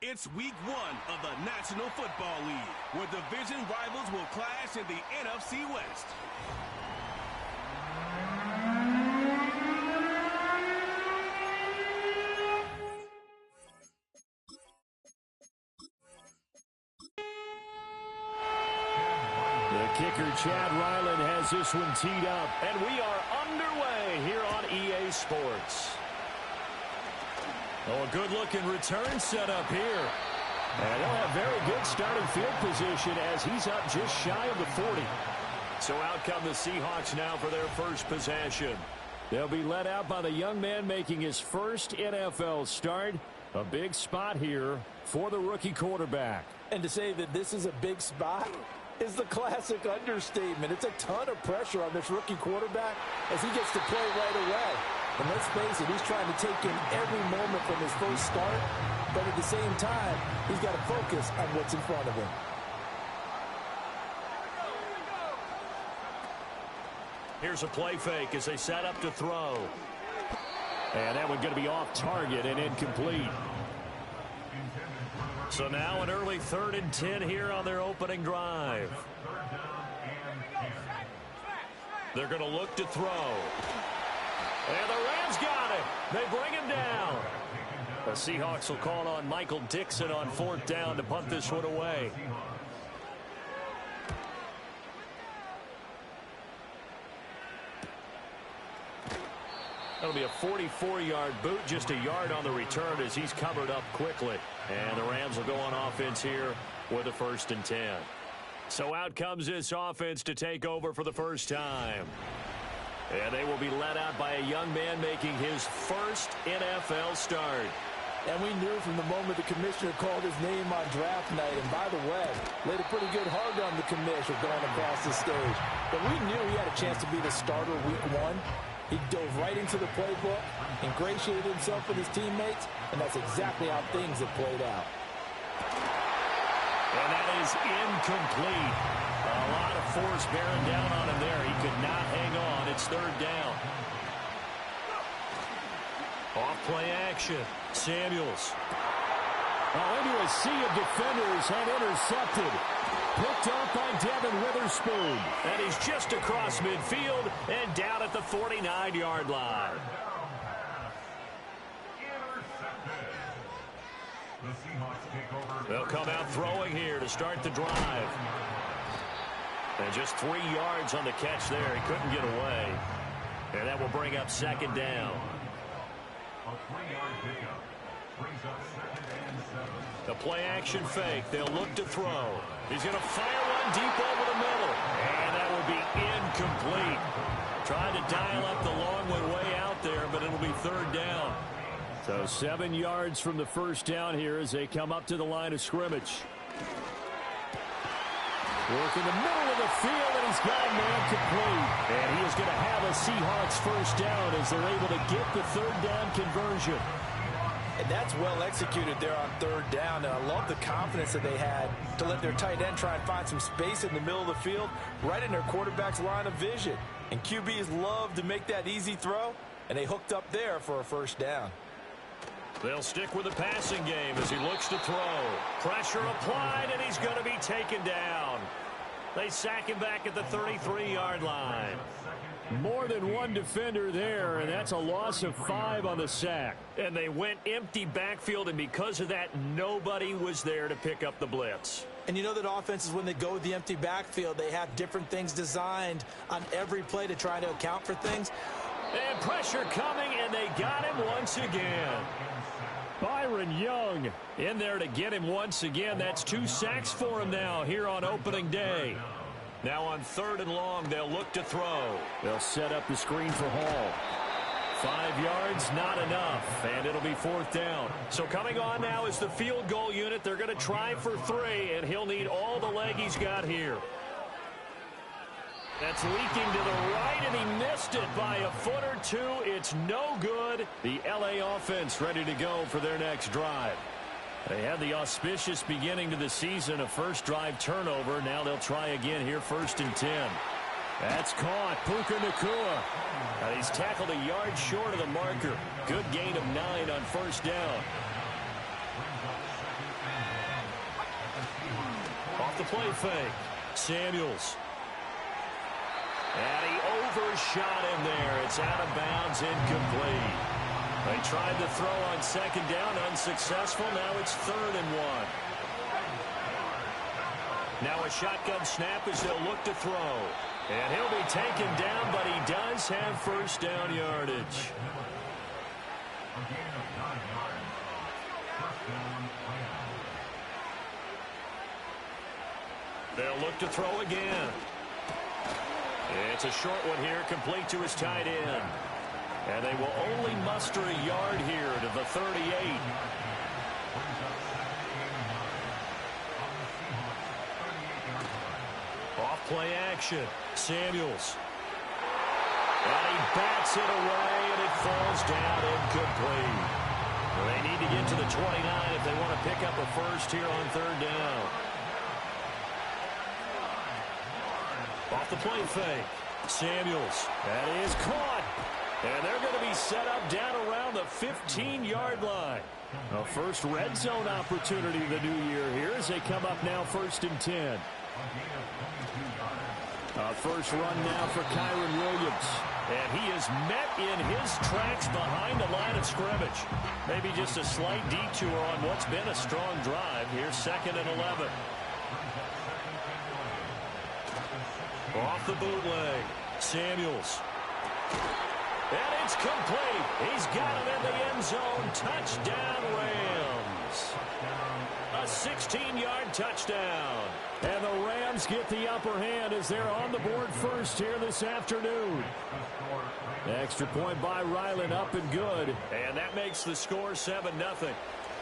It's week 1 of the National Football League, where division rivals will clash in the NFC West. The kicker, Chad Ryland, has this one teed up, and we are underway here on EA Sports. Oh, a good-looking return set up here. And they'll have very good starting field position as he's up just shy of the 40. So out come the Seahawks now for their first possession. They'll be led out by the young man making his first NFL start. A big spot here for the rookie quarterback. And to say that this is a big spot is the classic understatement. It's a ton of pressure on this rookie quarterback as he gets to play right away. And let's face it, he's trying to take in every moment from his first start, but at the same time, he's got to focus on what's in front of him. Here's a play fake as they set up to throw. And that one going to be off target and incomplete. So now an early 3rd and 10 here on their opening drive. They're going to look to throw. And the Rams got him. They bring him down. The Seahawks will call on Michael Dixon on 4th down to punt this one away. That'll be a 44-yard boot, just a yard on the return as he's covered up quickly. And the Rams will go on offense here with a 1st and 10. So out comes this offense to take over for the first time. And they will be led out by a young man making his first NFL start. And we knew from the moment the commissioner called his name on draft night, and by the way, laid a pretty good hug on the commissioner going across the stage. But we knew he had a chance to be the starter week 1. He dove right into the playbook, ingratiated himself with his teammates, and that's exactly how things have played out. And that is incomplete. A lot of force bearing down on him there. He could not hang on. It's 3rd down. Off play action. Samuels. Into a sea of defenders and intercepted. Picked up by Devin Witherspoon. And he's just across midfield and down at the 49-yard line. They'll come out throwing here to start the drive. And just 3 yards on the catch there. He couldn't get away. And that will bring up 2nd down. A 3-yard pickup brings up 2nd and 7. The play action fake. They'll look to throw. He's going to fire one deep over the middle. And that will be incomplete. Tried to dial up the long one way out there, but it'll be 3rd down. So 7 yards from the first down here as they come up to the line of scrimmage. Work in the middle of the field, and he's got a man complete. And he is going to have a Seahawks first down as they're able to get the 3rd down conversion. And that's well executed there on 3rd down. And I love the confidence that they had to let their tight end try and find some space in the middle of the field, right in their quarterback's line of vision. And QBs love to make that easy throw, and they hooked up there for a first down. They'll stick with the passing game as he looks to throw. Pressure applied, and he's going to be taken down. They sack him back at the 33-yard line. More than one defender there, and that's a loss of 5 on the sack. And they went empty backfield, and because of that, nobody was there to pick up the blitz. And you know that offenses, when they go with the empty backfield, they have different things designed on every play to try to account for things. And pressure coming, and they got him once again. Byron Young in there to get him once again. That's 2 sacks for him now here on opening day. Now on 3rd and long, they'll look to throw. They'll set up the screen for Hall. 5 yards, not enough, and it'll be 4th down. So coming on now is the field goal unit. They're going to try for 3, and he'll need all the leg he's got here. That's leaking to the right, and he missed it by a foot or 2. It's no good. The LA offense ready to go for their next drive. They had the auspicious beginning to the season, a first drive turnover. Now they'll try again here, 1st and 10. That's caught. Puka Nacua. He's tackled a yard short of the marker. Good gain of 9 on 1st down. Off the play fake. Samuels. And he overshot him there. It's out of bounds, incomplete. They tried to throw on second down, unsuccessful. Now it's 3rd and 1. Now a shotgun snap as they'll look to throw. And he'll be taken down, but he does have first down yardage. They'll look to throw again. It's a short one here, complete to his tight end. And they will only muster a yard here to the 38. Off play action. Samuels. And he bats it away, and it falls down incomplete. Well, they need to get to the 29 if they want to pick up a first here on 3rd down. Off the play fake. Samuels. That is caught. And they're going to be set up down around the 15-yard line. A first red zone opportunity of the new year here as they come up now 1st and 10. First run now for Kyron Williams. And he is met in his tracks behind the line of scrimmage. Maybe just a slight detour on what's been a strong drive. Here's 2nd and 11. Off the bootleg. Samuels. And it's complete. He's got him in the end zone. Touchdown, Rams. A 16-yard touchdown. And the Rams get the upper hand as they're on the board first here this afternoon. Extra point by Ryland, up and good. And that makes the score 7-0.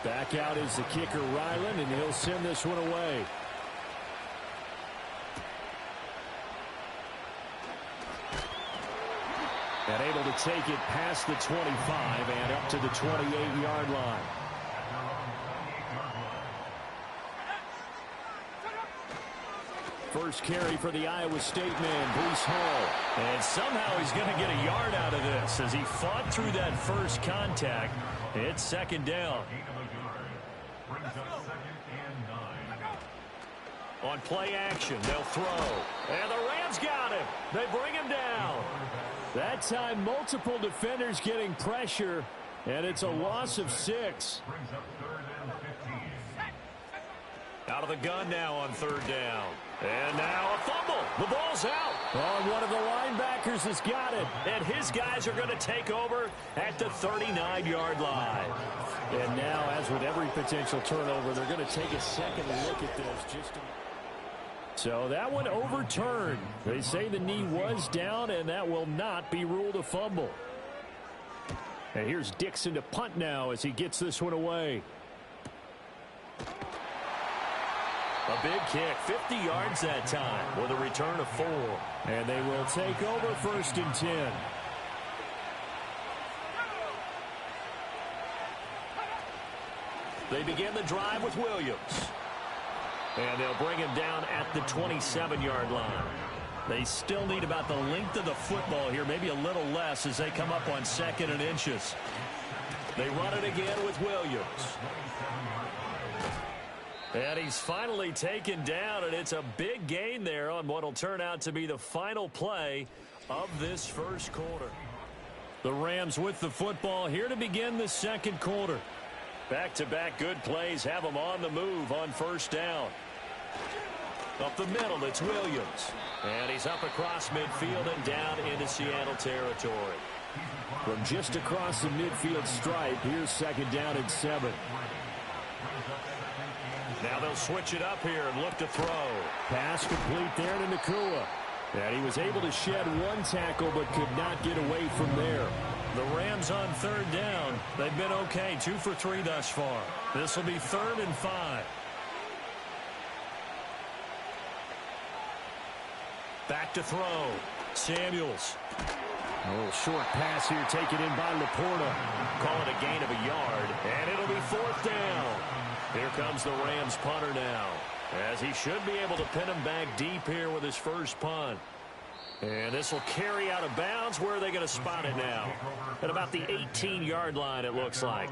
Back out is the kicker, Ryland, and he'll send this one away. And able to take it past the 25 and up to the 28-yard line. First carry for the Iowa State man, Breece Hall. And somehow he's going to get a yard out of this as he fought through that first contact. It's 2nd down. On play action, they'll throw. And the Rams got him. They bring him down. That time, multiple defenders getting pressure, and it's a loss of 6. Out of the gun now on 3rd down. And now a fumble. The ball's out. Oh, one of the linebackers has got it. And his guys are going to take over at the 39-yard line. And now, as with every potential turnover, they're going to take a second look at this. So that one overturned. They say the knee was down, and that will not be ruled a fumble. And here's Dixon to punt now as he gets this one away. A big kick, 50 yards that time with a return of 4. And they will take over 1st and 10. They begin the drive with Williams. And they'll bring him down at the 27-yard line. They still need about the length of the football here, maybe a little less as they come up on 2nd and inches. They run it again with Williams. And he's finally taken down, and it's a big gain there on what will turn out to be the final play of this first quarter. The Rams with the football here to begin the 2nd quarter. Back-to-back good plays have them on the move on 1st down. Up the middle, it's Williams. And he's up across midfield and down into Seattle territory. From just across the midfield stripe, here's 2nd down and 7. Now they'll switch it up here and look to throw. Pass complete there to Nakua. And he was able to shed one tackle but could not get away from there. The Rams on 3rd down. They've been okay, 2 for 3 thus far. This will be 3rd and 5. Back to throw. Samuels. A little short pass here taken in by Laporta. Call it a gain of a yard, and it'll be 4th down. Here comes the Rams punter now, as he should be able to pin him back deep here with his first punt. And this will carry out of bounds. Where are they going to spot it now? At about the 18-yard line, it looks like.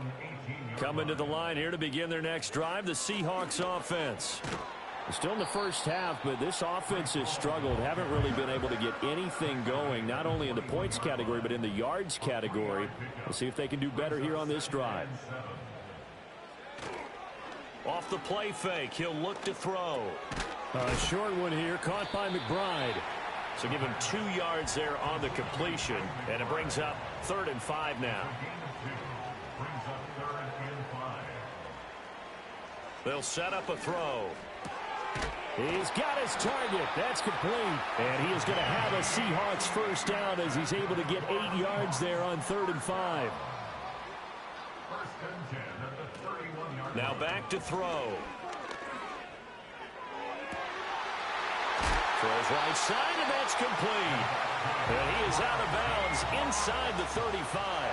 Coming to the line here to begin their next drive, the Seahawks offense. Still in the first half, but this offense has struggled. Haven't really been able to get anything going, not only in the points category, but in the yards category. We'll see if they can do better here on this drive. Off the play fake, he'll look to throw. A short one here, caught by McBride. So give him 2 yards there on the completion, and it brings up 3rd and 5 now. They'll set up a throw. He's got his target. That's complete. And he is going to have a Seahawks first down as he's able to get 8 yards there on 3rd and 5. Now back to throw. Throws right side, and that's complete. And he is out of bounds inside the 35.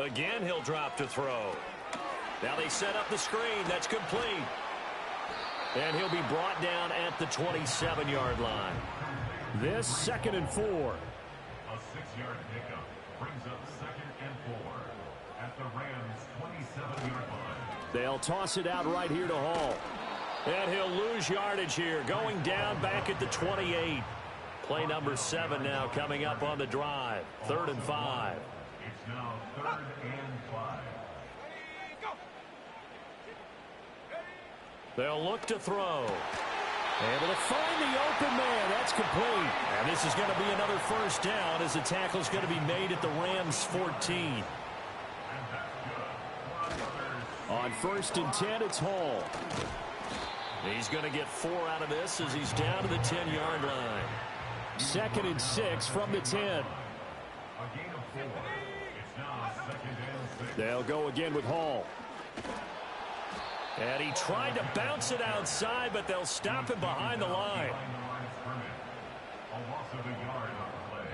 Again, he'll drop to throw. Now they set up the screen. That's complete. And he'll be brought down at the 27-yard line. This 2nd and 4. A 6-yard pickup brings up 2nd and 4 at the Rams' 27-yard line. They'll toss it out right here to Hall. And he'll lose yardage here. Going down back at the 28. Play number 7 now coming up on the drive. 3rd and 5. It's now 3rd and 5. They'll look to throw. Able to find the open man. That's complete. And this is going to be another first down as the tackle is going to be made at the Rams' 14. On 1st and 10, it's Hall. He's going to get 4 out of this as he's down to the 10-yard line. 2nd and 6 from the 10. A gain of 4. It's now 2nd and 6. They'll go again with Hall. And he tried to bounce it outside, but they'll stop him behind the line. A loss of a yard on the play.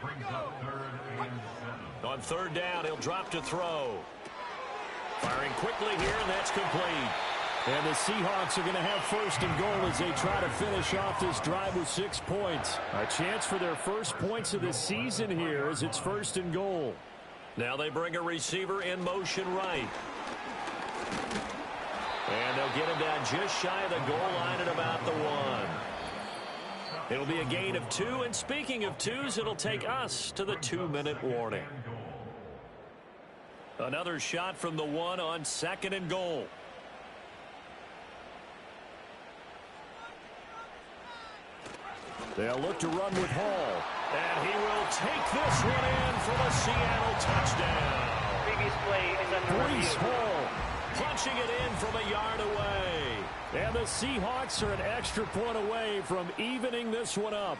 Brings up 3rd and 7. On 3rd down, he'll drop to throw. Firing quickly here, and that's complete. And the Seahawks are going to have 1st and goal as they try to finish off this drive with 6 points. A chance for their first points of the season here as it's 1st and goal. Now they bring a receiver in motion right. And they'll get him down just shy of the goal line at about the 1. It'll be a gain of 2, and speaking of 2s, it'll take us to the 2-minute warning. Another shot from the 1 on 2nd and goal. They'll look to run with Hall. And he will take this one in for the Seattle touchdown. Previous play is under review. Hall punching it in from a yard away. And the Seahawks are an extra point away from evening this one up.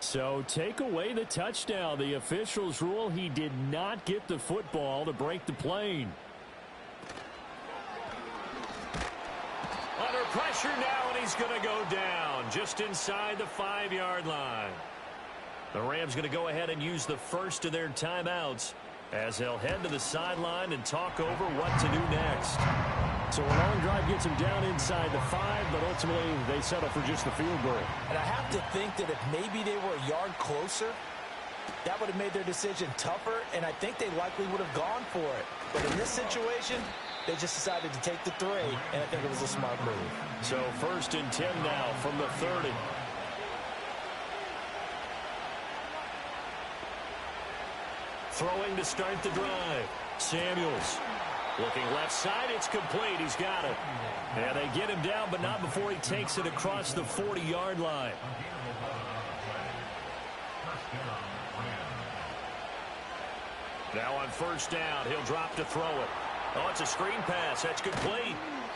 So take away the touchdown. The officials rule he did not get the football to break the plane. Under pressure now, and he's going to go down just inside the 5-yard line. The Rams going to go ahead and use the first of their timeouts as they'll head to the sideline and talk over what to do next. So a long drive gets them down inside the 5, but ultimately they settle for just the field goal. And I have to think that if maybe they were a yard closer, that would have made their decision tougher, and I think they likely would have gone for it. But in this situation, they just decided to take the 3, and I think it was a smart move. So 1st and 10 now from the 30. Throwing to start the drive. Samuels. Looking left side, it's complete. He's got it. And they get him down, but not before he takes it across the 40-yard line. Now on 1st down, he'll drop to throw it. Oh, it's a screen pass. That's complete.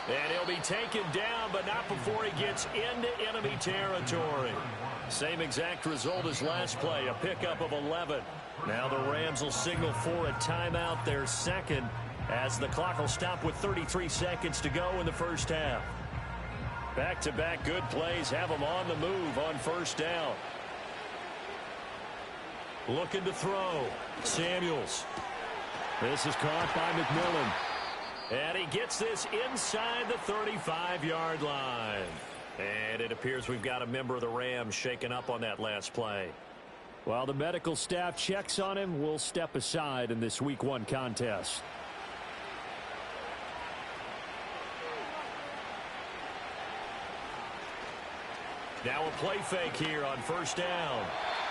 And he'll be taken down, but not before he gets into enemy territory. Same exact result as last play, a pickup of 11. Now the Rams will signal for a timeout, their 2nd, as the clock will stop with 33 seconds to go in the first half. Back-to-back good plays have them on the move on 1st down. Looking to throw. Samuels. This is caught by McMillan. And he gets this inside the 35-yard line. And it appears we've got a member of the Rams shaken up on that last play. While the medical staff checks on him, we'll step aside in this Week 1 contest. Now a play fake here on first down.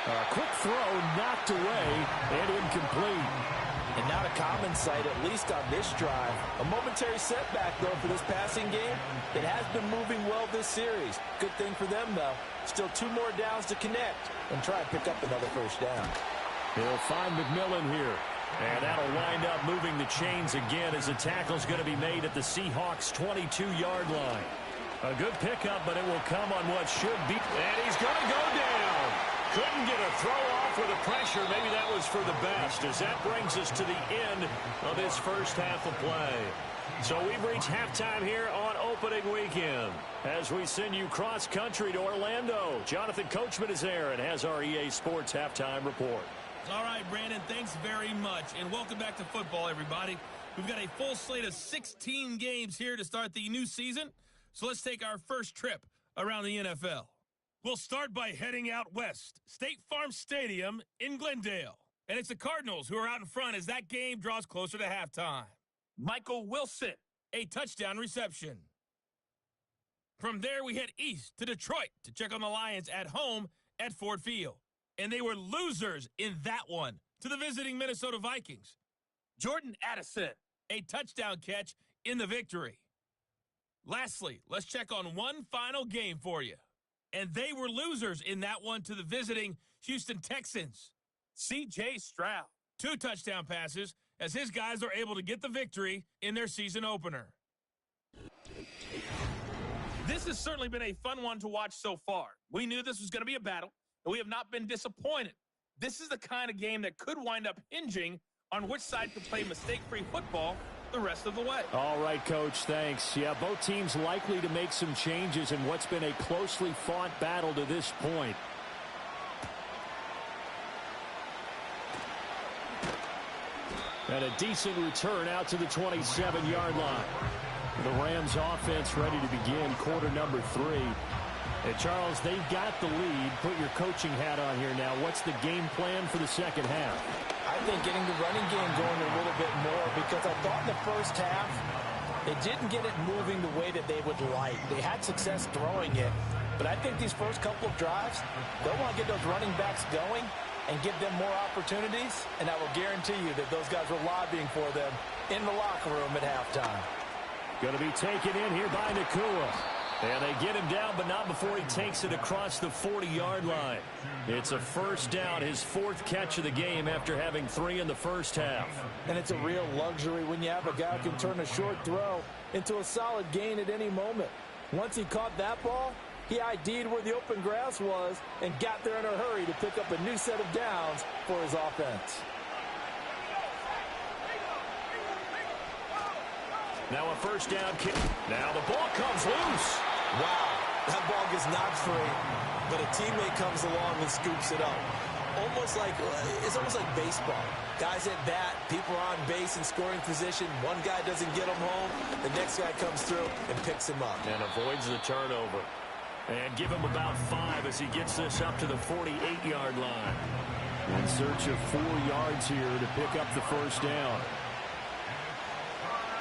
A quick throw knocked away and incomplete. And not a common sight, at least on this drive. A momentary setback, though, for this passing game. It has been moving well this series. Good thing for them, though. Still 2 more downs to connect and try and pick up another first down. He'll find McMillan here. And that'll wind up moving the chains again as the tackle's going to be made at the Seahawks' 22-yard line. A good pickup, but it will come on what should be. And he's going to go down. Couldn't get a throw off with the pressure. Maybe that was for the best, as that brings us to the end of this first half of play. So we've reached halftime here on opening weekend as we send you cross-country to Orlando. Jonathan Coachman is there and has our EA Sports halftime report. All right, Brandon, thanks very much. And welcome back to football, everybody. We've got a full slate of 16 games here to start the new season. So let's take our first trip around the NFL. We'll start by heading out west, State Farm Stadium in Glendale. And it's the Cardinals who are out in front as that game draws closer to halftime. Michael Wilson, a touchdown reception. From there, we head east to Detroit to check on the Lions at home at Ford Field. And they were losers in that one to the visiting Minnesota Vikings. Jordan Addison, a touchdown catch in the victory. Lastly, let's check on one final game for you. And they were losers in that one to the visiting Houston Texans. C.J. Stroud, 2 touchdown passes as his guys are able to get the victory in their season opener. This has certainly been a fun one to watch so far. We knew this was going to be a battle, and we have not been disappointed. This is the kind of game that could wind up hinging on which side can play mistake-free football the rest of the way. All right, Coach, thanks. Yeah, both teams likely to make some changes in what's been a closely fought battle to this point. And a decent return out to the 27-yard line. The Rams offense ready to begin quarter number 3. And Charles, they've got the lead. Put your coaching hat on here now. What's the game plan for the second half? I think getting the running game going a little bit more, because I thought in the first half they didn't get it moving the way that they would like. They had success throwing it, but I think these first couple of drives, they'll want to get those running backs going and give them more opportunities, and I will guarantee you that those guys were lobbying for them in the locker room at halftime. Going to be taken in here by Nakua. And they get him down, but not before he takes it across the 40-yard line. It's a first down, his 4th catch of the game after having 3 in the first half. And it's a real luxury when you have a guy who can turn a short throw into a solid gain at any moment. Once he caught that ball, he ID'd where the open grass was and got there in a hurry to pick up a new set of downs for his offense. Now a first down kick. Now the ball comes loose. Wow, that ball gets knocked free, but a teammate comes along and scoops it up. It's almost like baseball. Guys at bat, people are on base in scoring position. One guy doesn't get him home. The next guy comes through and picks him up. And avoids the turnover. And give him about 5 as he gets this up to the 48-yard line. In search of 4 yards here to pick up the first down.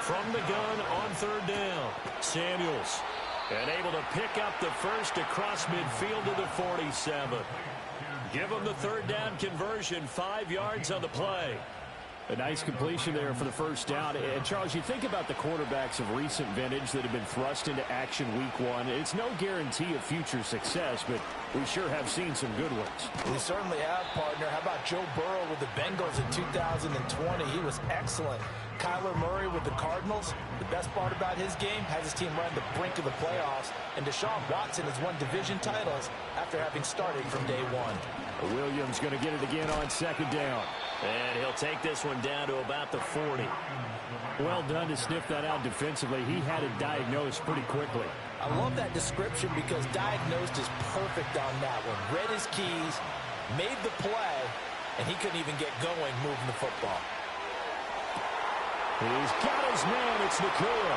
From the gun on 3rd down, Samuels. And able to pick up the first across midfield to the 47. Give him the 3rd down conversion, 5 yards on the play. A nice completion there for the first down. And, Charles, you think about the quarterbacks of recent vintage that have been thrust into action week 1. It's no guarantee of future success, but we sure have seen some good ones. We certainly have, partner. How about Joe Burrow with the Bengals in 2020? He was excellent. Kyler Murray with the Cardinals. The best part about his game, has his team right on the brink of the playoffs. And Deshaun Watson has won division titles after having started from day 1. Williams going to get it again on 2nd down. And he'll take this one down to about the 40. Well done to sniff that out defensively. He had it diagnosed pretty quickly. I love that description because diagnosed is perfect on that one. Read his keys, made the play, and he couldn't even get going moving the football. He's got his man. It's Nakua.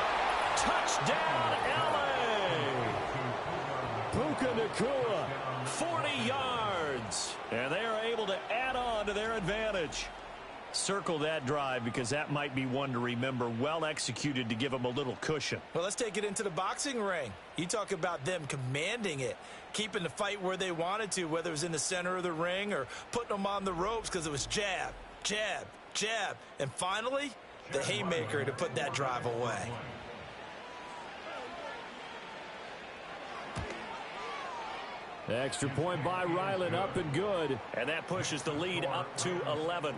Touchdown, L.A. Puka Nakua, 40 yards. yards. And they are able to add on to their advantage. Circle that drive because that might be one to remember. Well executed to give them a little cushion. Well, let's take it into the boxing ring. You talk about them commanding it, keeping the fight where they wanted to, whether it was in the center of the ring or putting them on the ropes because it was jab, jab, jab. And finally, the haymaker to put that drive away. Extra point by Ryland, up and good. And that pushes the lead up to 11.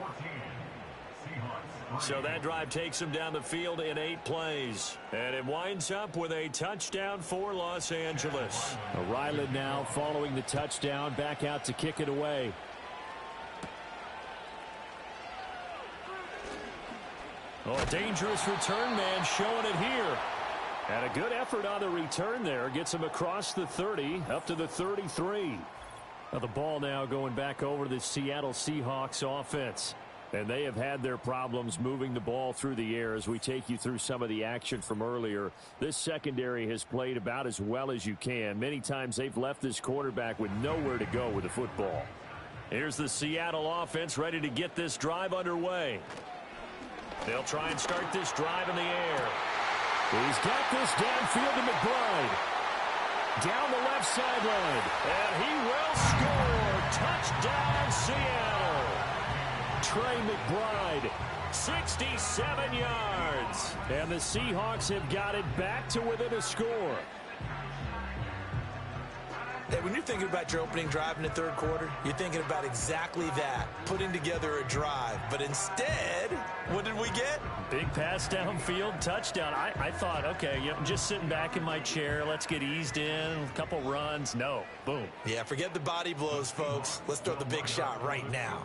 So that drive takes them down the field in 8 plays. And it winds up with a touchdown for Los Angeles. Ryland now following the touchdown, back out to kick it away. Oh, a dangerous return man showing it here. And a good effort on the return there. Gets him across the 30, up to the 33. Now the ball now going back over to the Seattle Seahawks offense. And they have had their problems moving the ball through the air as we take you through some of the action from earlier. This secondary has played about as well as you can. Many times they've left this quarterback with nowhere to go with the football. Here's the Seattle offense ready to get this drive underway. They'll try and start this drive in the air. He's got this downfield to McBride. Down the left sideline. And he will score. Touchdown, Seattle. Trey McBride, 67 yards. And the Seahawks have got it back to within a score. Hey, when you're thinking about your opening drive in the third quarter, you're thinking about exactly that, putting together a drive. But instead, what did we get? Big pass downfield, touchdown. I thought, okay, I'm just sitting back in my chair. Let's get eased in, a couple runs. No, boom. Yeah, forget the body blows, folks. Let's throw the big shot right now.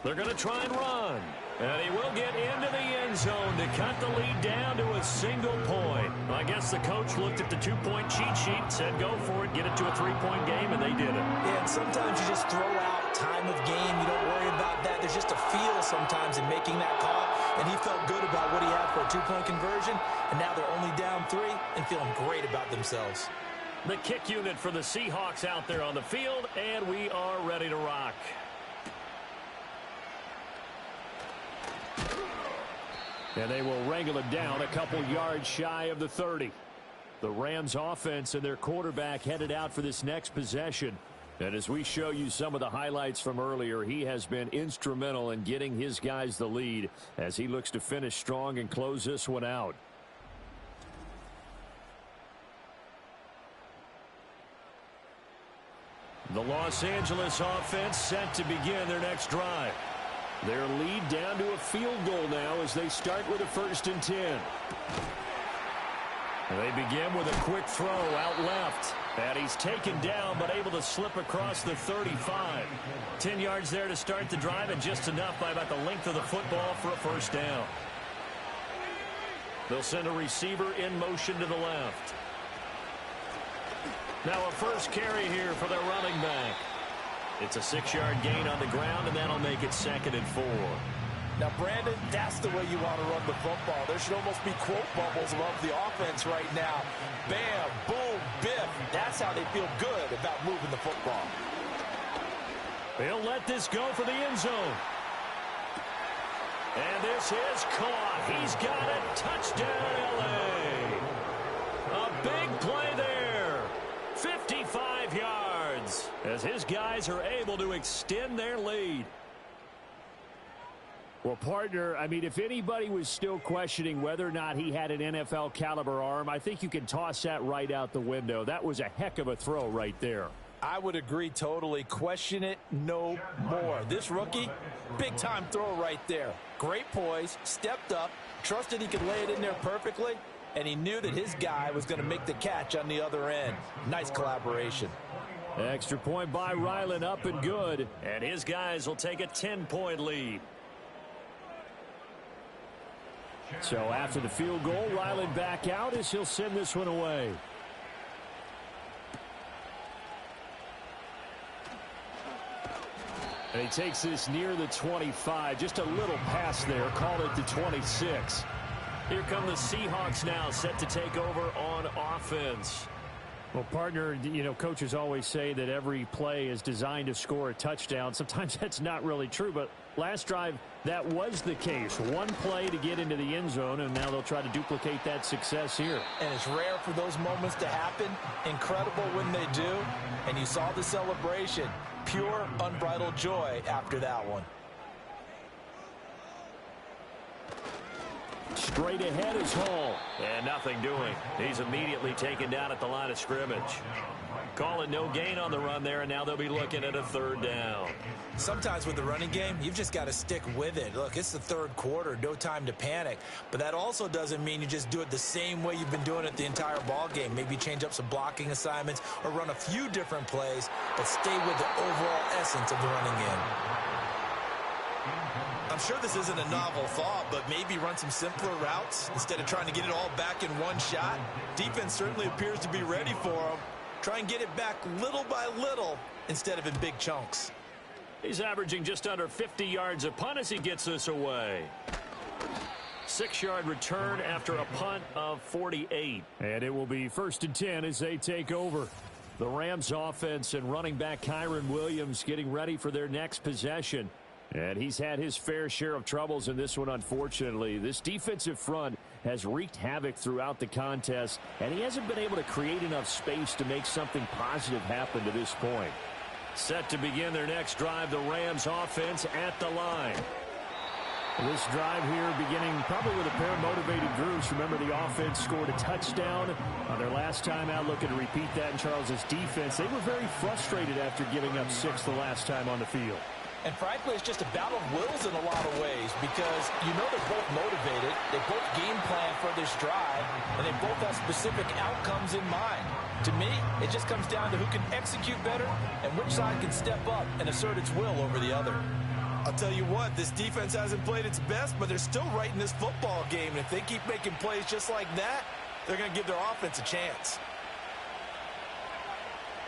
They're going to try and run. And he will get into the end zone to cut the lead down to a single point. I guess the coach looked at the two-point cheat sheet, said go for it, get it to a three-point game, and they did it. Yeah, and sometimes you just throw out time of game. You don't worry about that. There's just a feel sometimes in making that call. And he felt good about what he had for a two-point conversion. And now they're only down 3 and feeling great about themselves. The kick unit for the Seahawks out there on the field, and we are ready to rock. And they will wrangle him down a couple yards shy of the 30. The Rams offense and their quarterback headed out for this next possession. And as we show you some of the highlights from earlier, he has been instrumental in getting his guys the lead as he looks to finish strong and close this one out. The Los Angeles offense set to begin their next drive. Their lead down to a field goal now as they start with a 1st and 10. They begin with a quick throw out left. And he's taken down but able to slip across the 35. 10 yards there to start the drive and just enough by about the length of the football for a 1st down. They'll send a receiver in motion to the left. Now a first carry here for their running back. It's a 6-yard gain on the ground, and that'll make it 2nd and 4. Now, Brandon, that's the way you want to run the football. There should almost be quote bubbles above the offense right now. Bam, boom, biff. That's how they feel good about moving the football. They'll let this go for the end zone. And this is caught. He's got it. Touchdown, L.A. A big play there. 55 yards as his guys are able to extend their lead. Well, partner, I mean, if anybody was still questioning whether or not he had an NFL caliber arm, I think you can toss that right out the window. That was a heck of a throw right there. I would agree totally. Question it no more. This rookie, big-time throw right there. Great poise, stepped up, trusted he could lay it in there perfectly, and he knew that his guy was going to make the catch on the other end. Nice collaboration. Extra point by Ryland, up and good. And his guys will take a 10-point lead. So after the field goal, Ryland back out as he'll send this one away. And he takes this near the 25. Just a little pass there. Call it the 26. Here come the Seahawks now, set to take over on offense. Well, partner, you know, coaches always say that every play is designed to score a touchdown. Sometimes that's not really true, but last drive, that was the case. One play to get into the end zone, and now they'll try to duplicate that success here. And it's rare for those moments to happen. Incredible when they do. And you saw the celebration. Pure, unbridled joy after that one. Straight ahead is Hall. And nothing doing. He's immediately taken down at the line of scrimmage. Call it no gain on the run there, and now they'll be looking at a third down. Sometimes with the running game, you've just got to stick with it. Look, it's the third quarter, no time to panic. But that also doesn't mean you just do it the same way you've been doing it the entire ball game. Maybe change up some blocking assignments or run a few different plays, but stay with the overall essence of the running game. I'm sure this isn't a novel thought, but maybe run some simpler routes instead of trying to get it all back in one shot. Defense certainly appears to be ready for them. Try and get it back little by little instead of in big chunks. He's averaging just under 50 yards a punt as he gets this away. 6-yard return after a punt of 48. And it will be 1st and 10 as they take over. The Rams offense and running back Kyron Williams getting ready for their next possession. And he's had his fair share of troubles in this one, unfortunately. This defensive front has wreaked havoc throughout the contest, and he hasn't been able to create enough space to make something positive happen to this point. Set to begin their next drive, the Rams offense at the line. This drive here beginning probably with a pair of motivated groups. Remember, the offense scored a touchdown on their last time out, looking to repeat that in Charles's defense. They were very frustrated after giving up 6 the last time on the field. And frankly, it's just a battle of wills in a lot of ways because you know they're both motivated. They both game plan for this drive, and they both have specific outcomes in mind. To me, it just comes down to who can execute better and which side can step up and assert its will over the other. I'll tell you what, this defense hasn't played its best, but they're still right in this football game. And if they keep making plays just like that, they're going to give their offense a chance.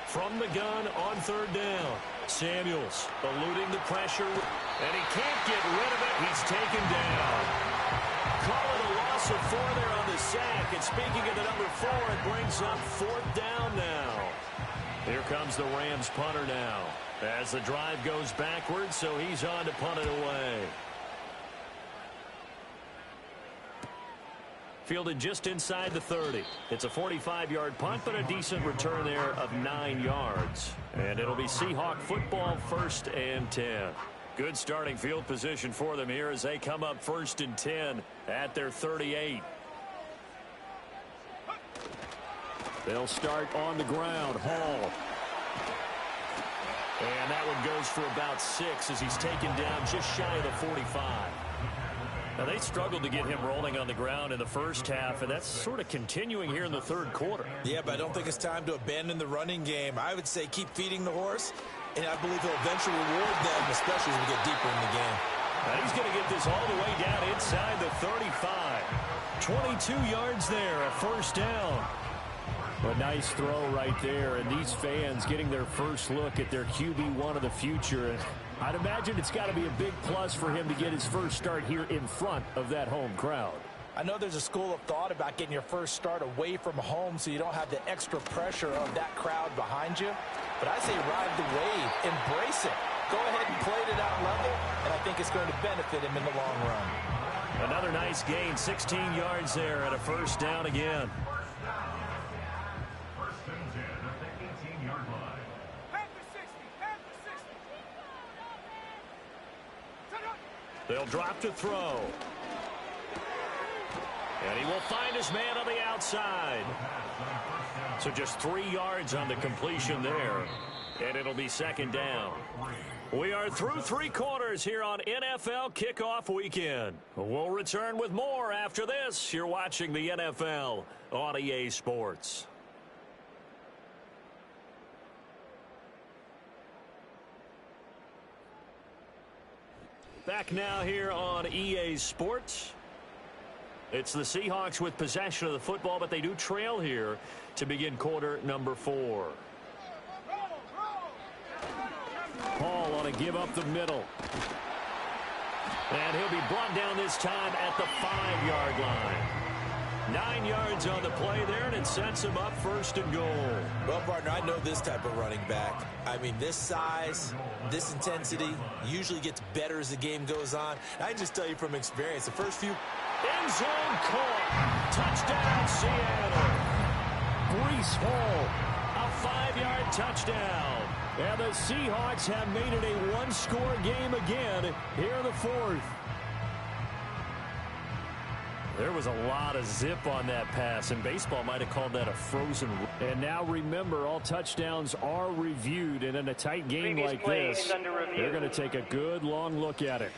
From the gun on third down, Samuels eluding the pressure, and he can't get rid of it. He's taken down. Call it a loss of 4 there on the sack. And speaking of the number 4, it brings up 4th down now. Here comes the Rams punter now as the drive goes backwards, so he's on to punt it away. Fielded just inside the 30. It's a 45-yard punt, but a decent return there of 9 yards. And it'll be Seahawk football, 1st and 10. Good starting field position for them here as they come up 1st and 10 at their 38. They'll start on the ground. Hall. And that one goes for about 6 as he's taken down just shy of the 45. Now, they struggled to get him rolling on the ground in the first half, and that's sort of continuing here in the third quarter. Yeah, but I don't think it's time to abandon the running game. I would say keep feeding the horse, and I believe he'll eventually reward them, especially as we get deeper in the game. Now he's going to get this all the way down inside the 35. 22 yards there, a 1st down. A nice throw right there, and these fans getting their first look at their QB1 of the future. I'd imagine it's got to be a big plus for him to get his first start here in front of that home crowd. I know there's a school of thought about getting your first start away from home so you don't have the extra pressure of that crowd behind you. But I say ride the wave, embrace it. Go ahead and play it at that level, and I think it's going to benefit him in the long run. Another nice gain, 16 yards there and a 1st down again. They'll drop to throw. And he will find his man on the outside. So just 3 yards on the completion there. And it'll be 2nd down. We are through 3 quarters here on NFL Kickoff Weekend. We'll return with more after this. You're watching the NFL on EA Sports. Back now here on EA Sports. It's the Seahawks with possession of the football, but they do trail here to begin quarter number 4. Hall on a give up the middle. And he'll be brought down this time at the 5-yard line. 9 yards on the play there, and it sets him up 1st and goal. Well, partner, I know this type of running back. I mean, this size, this intensity usually gets better as the game goes on. I can just tell you from experience, the first few... End zone caught. Touchdown, Seattle. Breece Hall, a 5-yard touchdown. And the Seahawks have made it a one-score game again here in the 4th. There was a lot of zip on that pass, and baseball might have called that a frozen. And now remember, all touchdowns are reviewed, and in a tight game like this, they're going to take a good long look at it.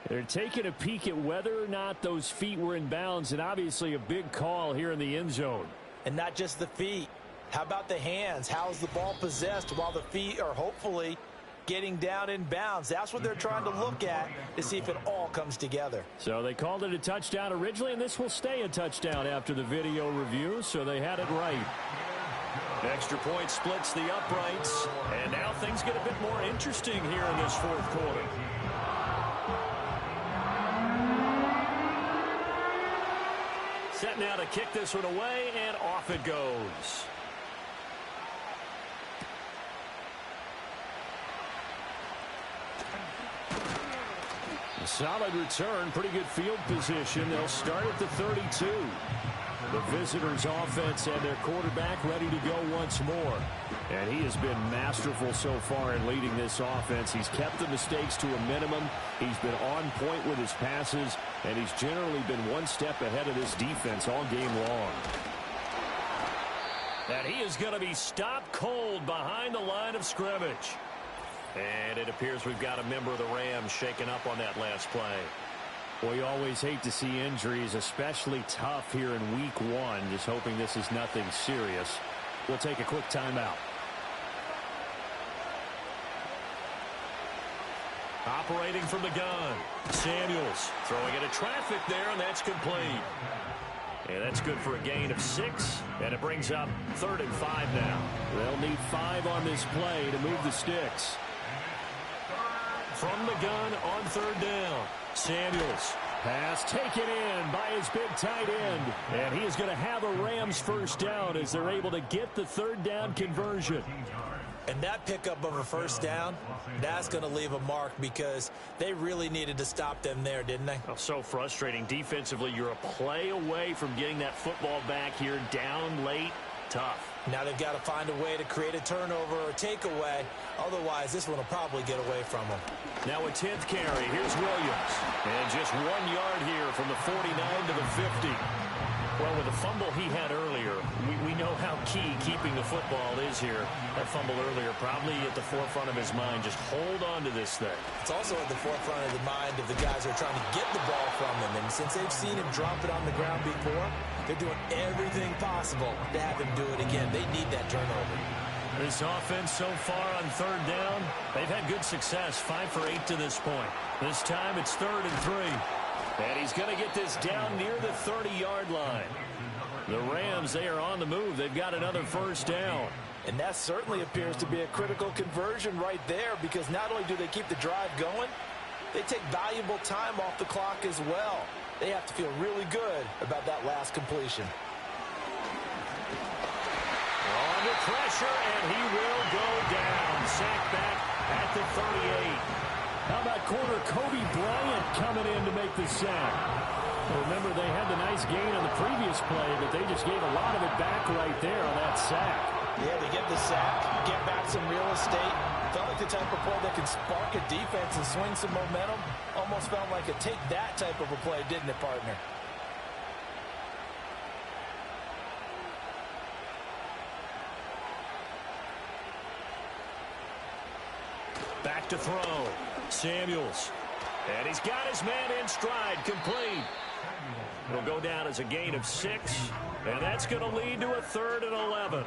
They're taking a peek at whether or not those feet were in bounds, and obviously a big call here in the end zone. And not just the feet. How about the hands? How's the ball possessed while the feet are hopefully getting down in bounds? That's what they're trying to look at to see if it all comes together. So they called it a touchdown originally, and this will stay a touchdown after the video review, so they had it right. Extra point splits the uprights, and now things get a bit more interesting here in this 4th quarter. Set now to kick this one away, and off it goes. A solid return, pretty good field position. They'll start at the 32. The visitors' offense and their quarterback ready to go once more. And he has been masterful so far in leading this offense. He's kept the mistakes to a minimum. He's been on point with his passes, and he's generally been one step ahead of this defense all game long. And he is going to be stopped cold behind the line of scrimmage. And it appears we've got a member of the Rams shaken up on that last play. Well, you always hate to see injuries, especially tough here in week 1. Just hoping this is nothing serious. We'll take a quick timeout. Operating from the gun, Samuels throwing into traffic there, and that's complete. And that's good for a gain of 6, and it brings up 3rd and 5 now. They'll need 5 on this play to move the sticks. From the gun on 3rd down, Samuels. Pass taken in by his big tight end. And he is going to have a Rams 1st down as they're able to get the 3rd down conversion. And that pickup of a 1st down, that's going to leave a mark because they really needed to stop them there, didn't they? Oh, so frustrating. Defensively, you're a play away from getting that football back here, down late. Tough. Now they've got to find a way to create a turnover or takeaway. Otherwise, this one will probably get away from them. Now a 10th carry. Here's Williams. And just 1 yard here from the 49 to the 50. Well, with the fumble he had earlier, we know how key keeping the football is here. That fumble earlier probably at the forefront of his mind. Just hold on to this thing. It's also at the forefront of the mind of the guys who are trying to get the ball from him. And since they've seen him drop it on the ground before, they're doing everything possible to have him do it again. They need that turnover. This offense so far on 3rd down, they've had good success, 5 for 8 to this point. This time it's 3rd and 3. And he's going to get this down near the 30-yard line. The Rams, they are on the move. They've got another 1st down. And that certainly appears to be a critical conversion right there, because not only do they keep the drive going, they take valuable time off the clock as well. They have to feel really good about that last completion. Under pressure, and he will go down. Sacked back at the 38. How about corner Kobe Bryant coming in to make the sack? Remember, they had the nice gain on the previous play, but they just gave a lot of it back right there on that sack. Yeah, they get the sack, get back some real estate. Felt like the type of play that can spark a defense and swing some momentum. Almost felt like a take that type of a play, didn't it, partner? Back to throw. Samuels. And he's got his man in stride, complete. It'll go down as a gain of 6, and that's going to lead to a 3rd and 11.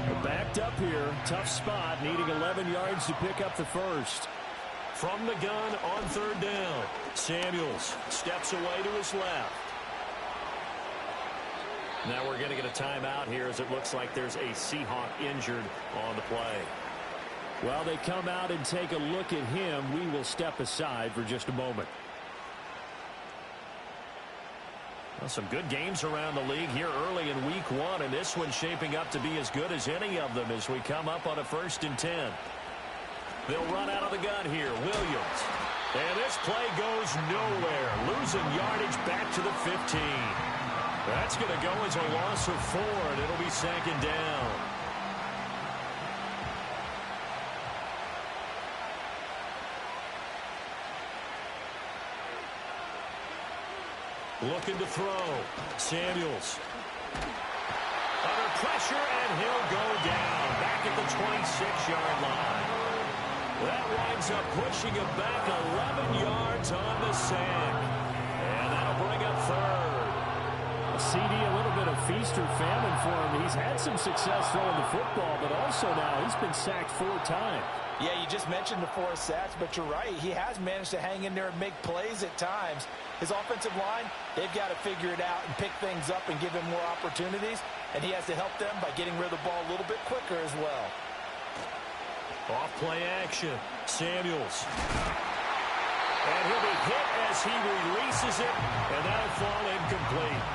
We're backed up here, tough spot, needing 11 yards to pick up the 1st. From the gun on 3rd down, Samuels steps away to his left. Now we're going to get a timeout here as it looks like there's a Seahawk injured on the play. While they come out and take a look at him, we will step aside for just a moment. Well, some good games around the league here early in week 1, and this one's shaping up to be as good as any of them as we come up on a 1st and 10. They'll run out of the gun here. Williams. And this play goes nowhere. Losing yardage back to the 15. That's going to go as a loss of 4, and it'll be 2nd down. Looking to throw. Samuels. Under pressure, and he'll go down. Back at the 26-yard line. That winds up pushing him back 11 yards on the sack. And that'll bring up 3rd. CD, a little bit of feast or famine for him. He's had some success throwing the football, but also now he's been sacked 4 times. Yeah, you just mentioned the 4 sacks, but you're right. He has managed to hang in there and make plays at times. His offensive line, they've got to figure it out and pick things up and give him more opportunities, and he has to help them by getting rid of the ball a little bit quicker as well. Off play action. Samuels. And he'll be hit as he releases it, and that'll fall incomplete.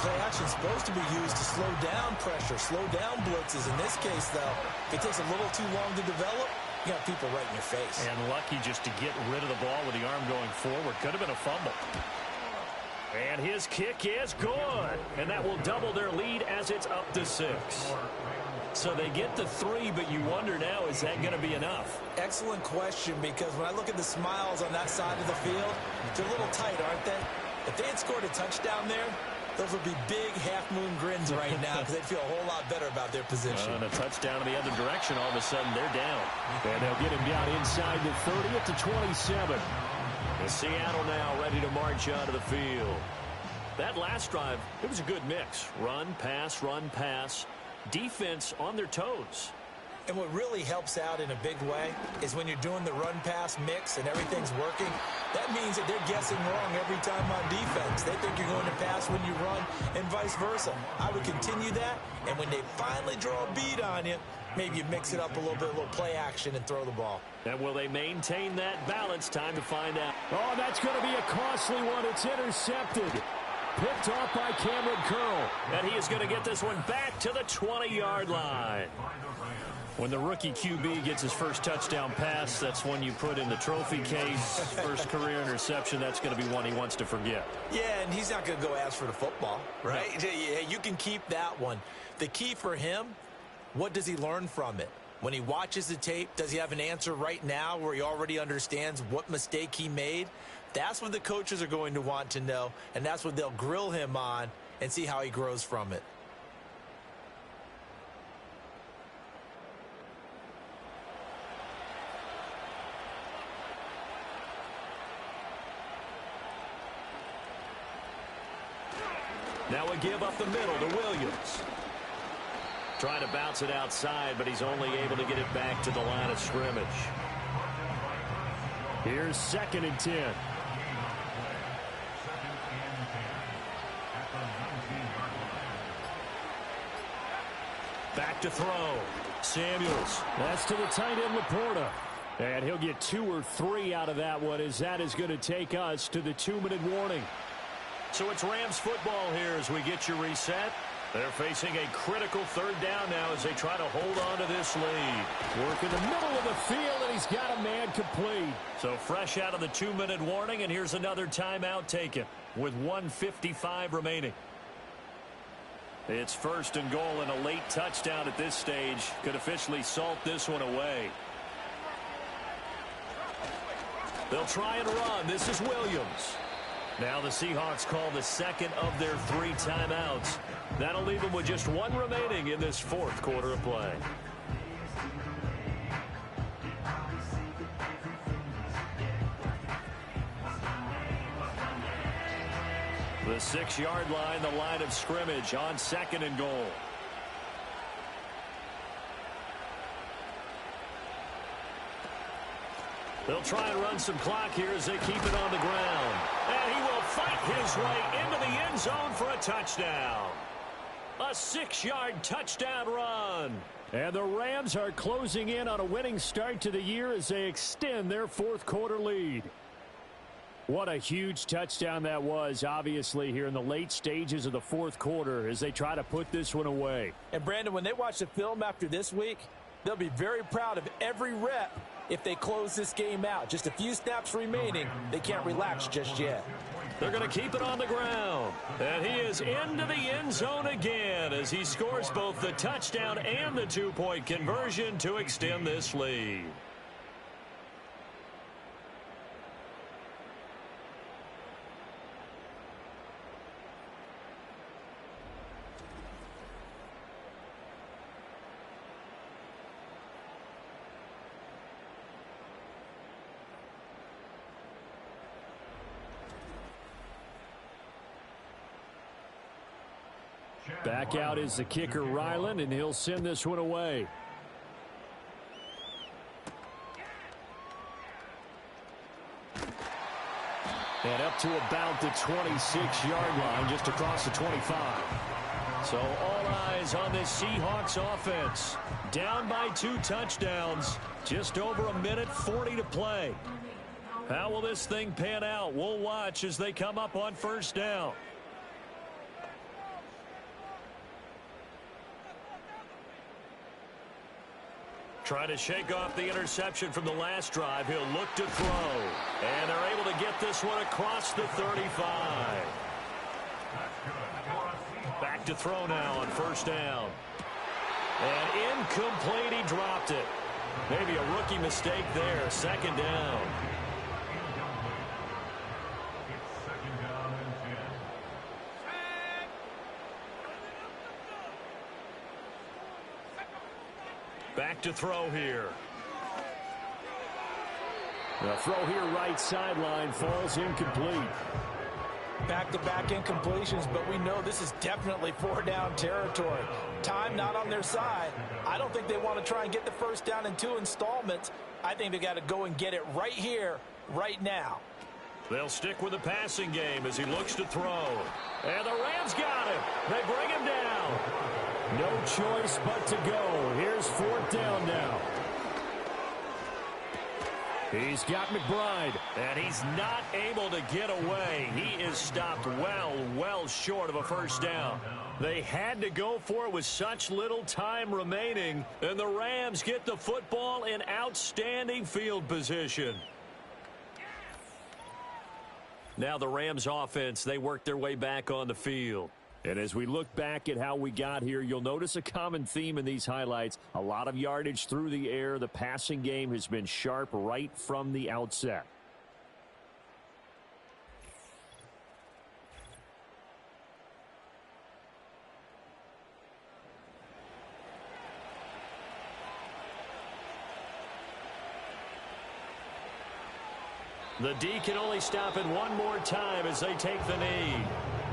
Play action is supposed to be used to slow down pressure, slow down blitzes. In this case, though, if it takes a little too long to develop, you got people right in your face. And lucky just to get rid of the ball with the arm going forward. Could have been a fumble. And his kick is good. And that will double their lead as it's up to 6. So they get to 3, but you wonder now, is that going to be enough? Excellent question, because when I look at the smiles on that side of the field, they're a little tight, aren't they? If they had scored a touchdown there, those would be big half-moon grins right now because they'd feel a whole lot better about their position. And a touchdown in the other direction, all of a sudden they're down. And they'll get him down inside the 30 at the 27. And Seattle now ready to march onto the field. That last drive, it was a good mix. Run, pass, defense on their toes. And what really helps out in a big way is when you're doing the run-pass mix and everything's working, that means that they're guessing wrong every time on defense. They think you're going to pass when you run and vice versa. I would continue that, and when they finally draw a beat on you, maybe you mix it up a little bit, a little play action and throw the ball. And will they maintain that balance? Time to find out. Oh, that's going to be a costly one. It's intercepted. Picked off by Cameron Curl. And he is going to get this one back to the 20-yard line. When the rookie QB gets his first touchdown pass, that's one you put in the trophy case. First career interception, that's going to be one he wants to forget. Yeah, and he's not going to go ask for the football, right? Yeah, you can keep that one. The key for him, what does he learn from it? When he watches the tape, does he have an answer right now where he already understands what mistake he made? That's what the coaches are going to want to know, and that's what they'll grill him on and see how he grows from it. Now we give up the middle to Williams. Trying to bounce it outside, but he's only able to get it back to the line of scrimmage. Here's 2nd and 10. Back to throw. Samuels. That's to the tight end, Laporta. And he'll get 2 or 3 out of that one, as that is going to take us to the 2-minute warning. So it's Rams football here as we get you reset. They're facing a critical 3rd down now as they try to hold on to this lead. Work in the middle of the field, and he's got a man complete. So fresh out of the 2-minute warning, and here's another timeout taken with 1:55 remaining. It's 1st and goal, and a late touchdown at this stage could officially salt this one away. They'll try and run. This is Williams. Now the Seahawks call the 2nd of their 3 timeouts. That'll leave them with just 1 remaining in this 4th quarter of play. The 6-yard line, the line of scrimmage on 2nd and goal. They'll try and run some clock here as they keep it on the ground. And he will fight his way into the end zone for a touchdown. A 6-yard touchdown run. And the Rams are closing in on a winning start to the year as they extend their 4th quarter lead. What a huge touchdown that was, obviously, here in the late stages of the fourth quarter as they try to put this one away. And, Brandon, when they watch the film after this week, they'll be very proud of every rep if they close this game out. Just a few snaps remaining. They can't relax just yet. They're going to keep it on the ground. And he is into the end zone again as he scores both the touchdown and the two-point conversion to extend this lead. Back out is the kicker, Ryland, and he'll send this one away. And up to about the 26-yard line, just across the 25. So all eyes on this Seahawks offense. Down by 2 touchdowns. Just over a minute 40 to play. How will this thing pan out? We'll watch as they come up on first down. Trying to shake off the interception from the last drive. He'll look to throw. And they're able to get this one across the 35. Back to throw now on first down. And incomplete, he dropped it. Maybe a rookie mistake there. Second down. Back to throw here. The throw here right sideline falls incomplete. Back-to-back incompletions, but we know this is definitely 4-down territory. Time not on their side. I don't think they want to try and get the first down in 2 installments. I think they got to go and get it right here, right now. They'll stick with the passing game as he looks to throw. And the Rams got him. They bring him down. No choice but to go. Here's 4th down now. He's got McBride, and he's not able to get away. He is stopped well short of a first down. They had to go for it with such little time remaining, and the Rams get the football in outstanding field position. Now the Rams offense, they work their way back on the field. And as we look back at how we got here, you'll notice a common theme in these highlights. A lot of yardage through the air. The passing game has been sharp right from the outset. The D can only stop it one more time as they take the knee.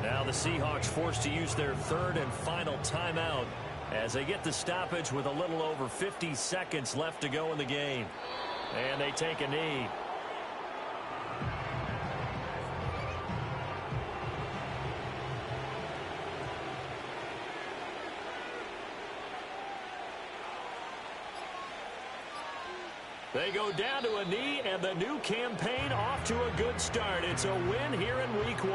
Now the Seahawks forced to use their 3rd and final timeout as they get the stoppage with a little over 50 seconds left to go in the game. And they take a knee. They go down to a knee, and the new campaign off to a good start. It's a win here in Week 1.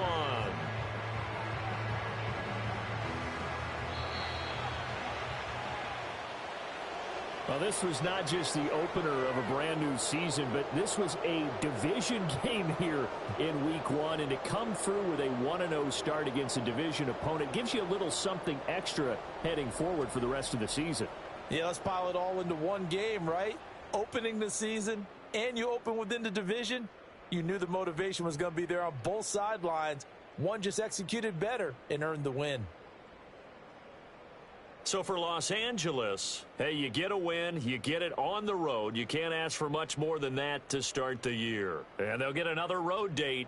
Well, this was not just the opener of a brand new season, but this was a division game here in Week 1, and to come through with a 1-0 start against a division opponent gives you a little something extra heading forward for the rest of the season. Yeah, let's pile it all into one game, right? Opening the season, and you open within the division. You knew the motivation was going to be there on both sidelines. One just executed better and earned the win. So for Los Angeles, hey, you get a win, you get it on the road. You can't ask for much more than that to start the year. And they'll get another road date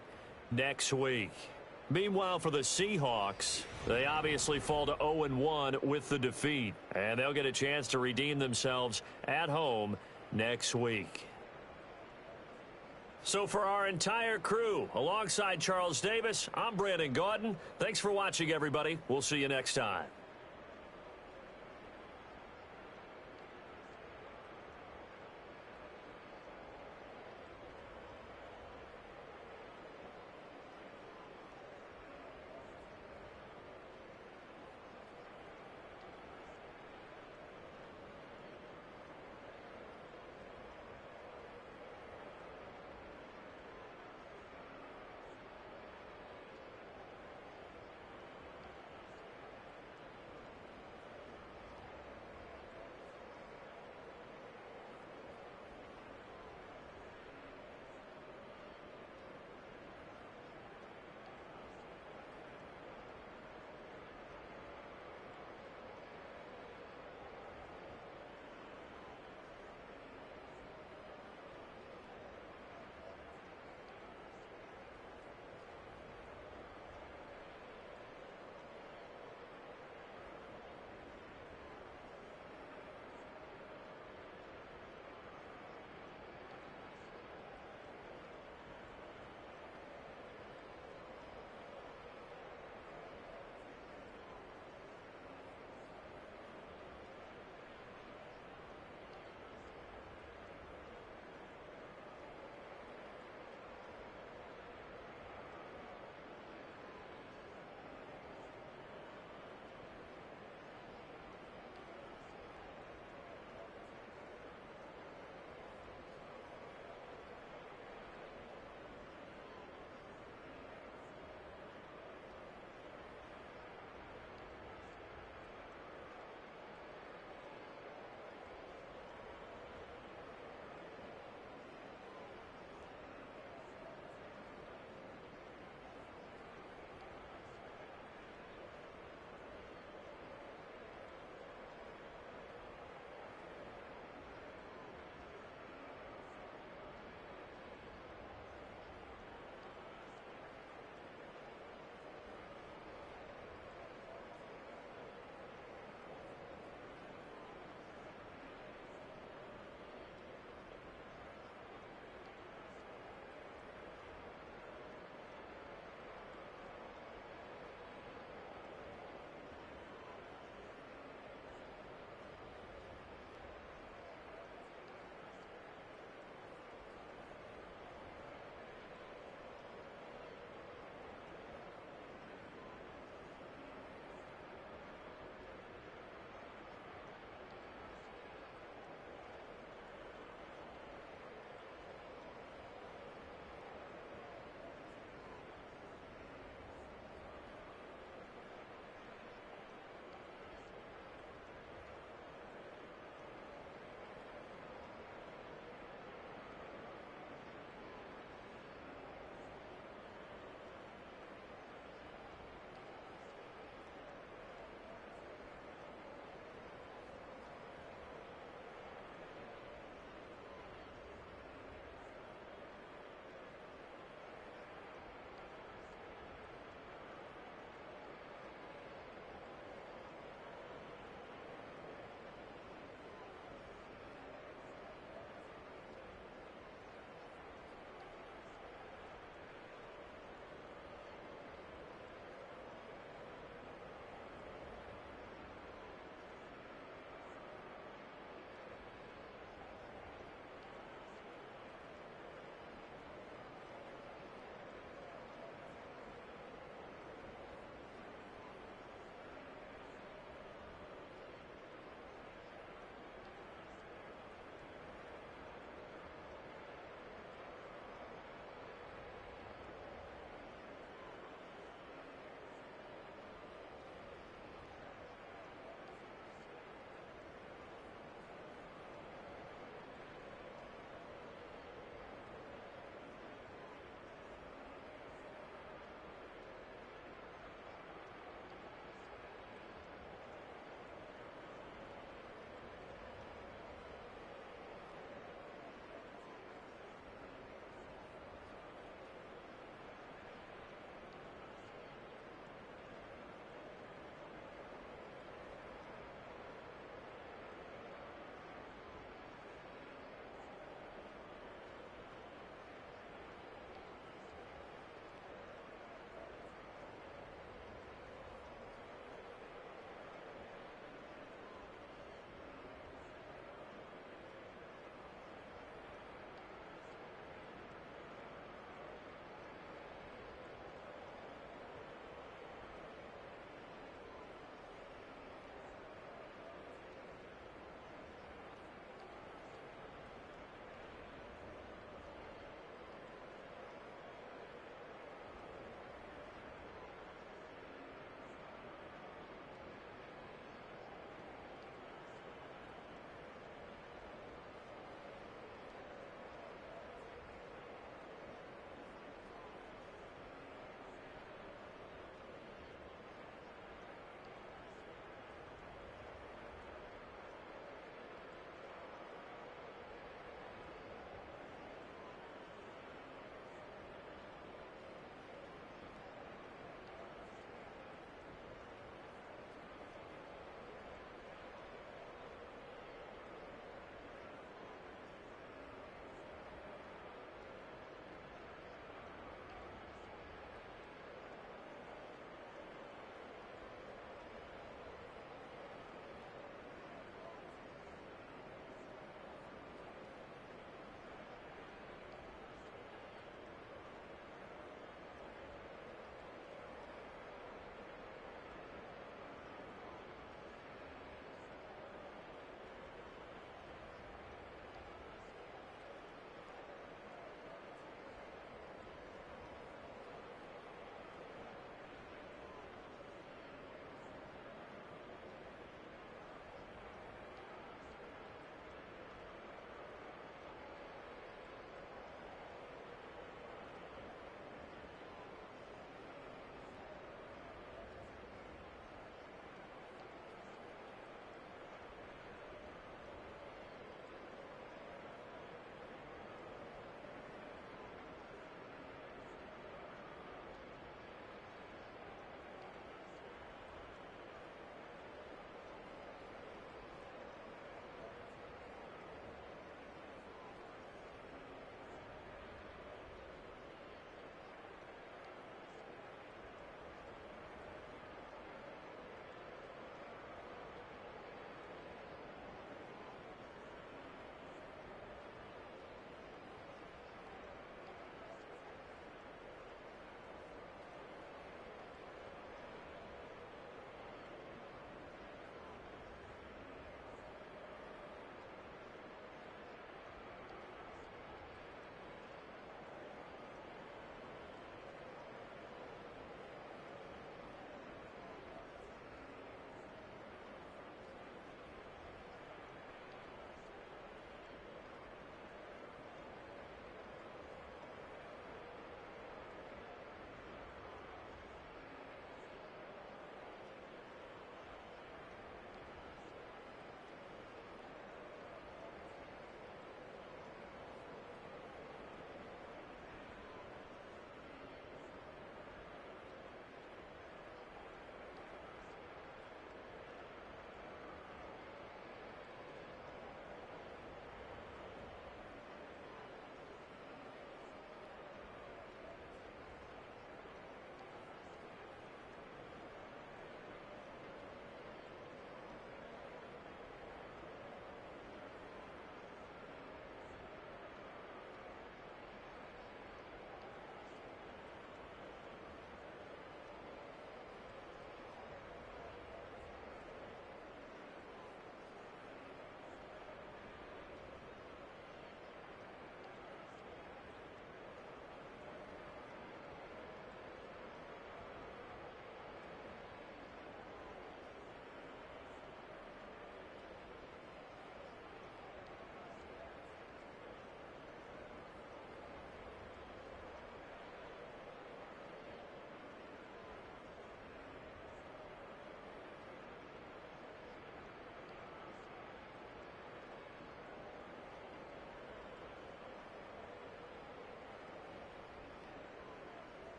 next week. Meanwhile, for the Seahawks, they obviously fall to 0-1 with the defeat. And they'll get a chance to redeem themselves at home next week. So for our entire crew, alongside Charles Davis, I'm Brandon Gaudin. Thanks for watching, everybody. We'll see you next time.